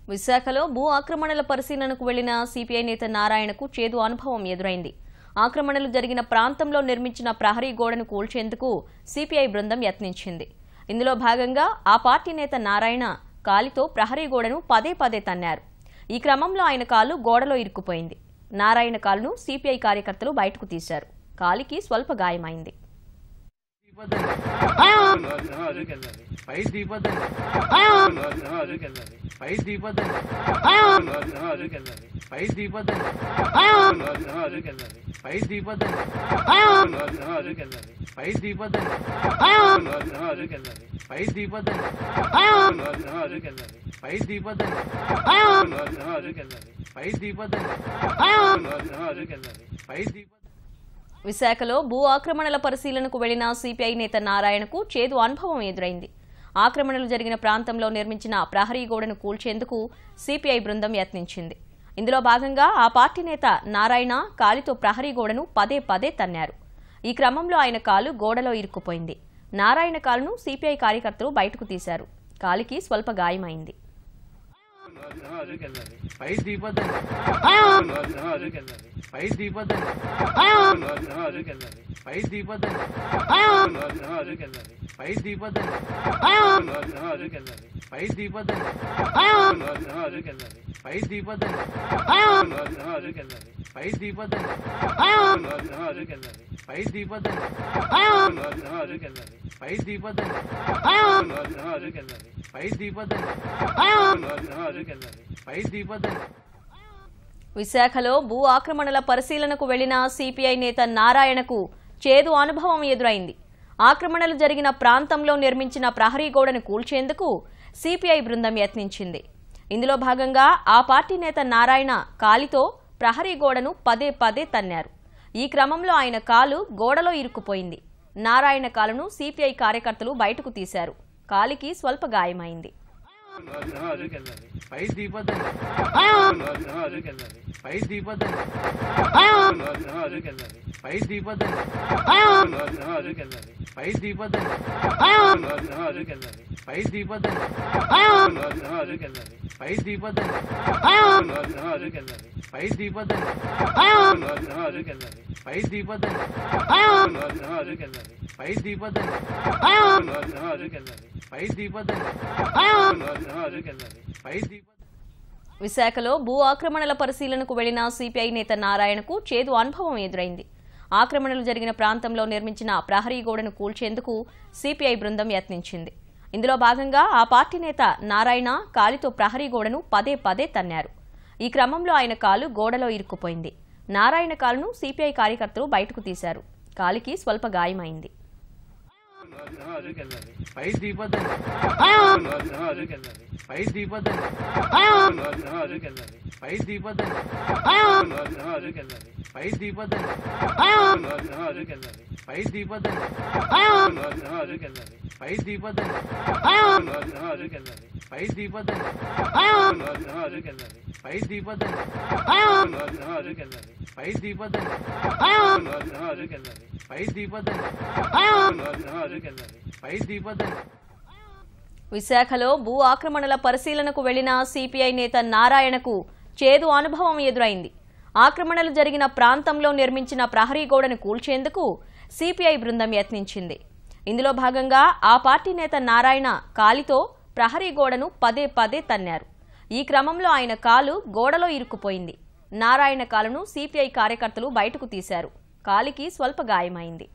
విశాఖలో భూ ఆక్రమణల పరిశీలనకు వెళ్లిన సిపిఐ నేత నారాయణకు చేదు అనుభవం ఎదురైంది. ఆక్రమణలు జరిగిన ప్రాంతంలో నిర్మించిన ప్రహరీ గోడను కూల్చేందుకు సిపిఐ బృందం యత్నించింది. ఇందులో భాగంగా ఆ పార్టీ నేత నారాయణ కాలితో ప్రహరీ గోడను పదే పదే తన్నారు. ఈ క్రమంలో ఆయన కాలు గోడలో ఇరుక్కుపోయింది. నారాయణ కాలును సిపిఐ కార్యకర్తలు బయటకు తీశారు. కాలికి స్వల్ప గాయమైంది. విశాఖలో భూ ఆక్రమణల పరిశీలనకు వెళ్లిన సిపిఐ నేత నారాయణకు చేదు అనుభవం ఎదురైంది. ఆక్రమణలు జరిగిన ప్రాంతంలో నిర్మించిన ప్రహరీ గోడను కూల్చేందుకు సిపిఐ బృందం యత్నించింది. ఇందులో భాగంగా ఆ పార్టీ నేత నారాయణ కాలితో ప్రహరీ గోడను పదే పదే తన్నారు. ఈ క్రమంలో ఆయన కాలు గోడలో ఇరుక్కుపోయింది. నారాయణ కాలును సిపిఐ కార్యకర్తలు బయటకు తీశారు. కాలికి స్వల్ప గాయమైంది. విశాఖలో భూ ఆక్రమణల పరిశీలనకు వెళ్లిన సిపిఐ నేత నారాయణకు చేదు అనుభవం ఎదురైంది. ఆక్రమణలు జరిగిన ప్రాంతంలో నిర్మించిన ప్రహరీ గోడను కూల్చేందుకు సిపిఐ బృందం యత్నించింది. ఇందులో భాగంగా ఆ పార్టీ నేత నారాయణ కాలితో ప్రహరీ గోడను పదే పదే తన్నారు. ఈ క్రమంలో ఆయన కాలు గోడలో ఇరుక్కుపోయింది. నారాయణ కాలును సిపిఐ కార్యకర్తలు బయటకు తీశారు. కాలికి స్వల్ప గాయమైంది. విశాఖలో భూ ఆక్రమణల పరిశీలనకు వెళ్లిన సిపిఐ నేత నారాయణకు చేదు అనుభవం ఎదురైంది. ఆక్రమణలు జరిగిన ప్రాంతంలో నిర్మించిన ప్రహరీ గోడను కూల్చేందుకు సిపిఐ బృందం యత్నించింది. ఇందులో భాగంగా ఆ పార్టీ నేత నారాయణ కాలితో ప్రహరీ గోడను పదే పదే తన్నారు. ఈ క్రమంలో ఆయన కాలు గోడలో ఇరుక్కుపోయింది. నారాయణ కాలును సిపిఐ కార్యకర్తలు బయటకు తీశారు. కాలికి స్వల్ప గాయమైంది. విశాఖలో భూ ఆక్రమణల పరిశీలనకు వెళ్లిన సిపిఐ నేత నారాయణకు చేదు అనుభవం ఎదురైంది. ఆక్రమణలు జరిగిన ప్రాంతంలో నిర్మించిన ప్రహరీ గోడను కూల్చేందుకు సిపిఐ బృందం యత్నించింది. ఇందులో భాగంగా ఆ పార్టీ నేత నారాయణ కాలితో ప్రహరీ గోడను పదే పదే తన్నారు. ఈ క్రమంలో ఆయన కాలు గోడలో ఇరుక్కుపోయింది. నారాయణ కాలును సిపిఐ కార్యకర్తలు బయటకు తీశారు. కాలికి స్వల్ప గాయమైంది.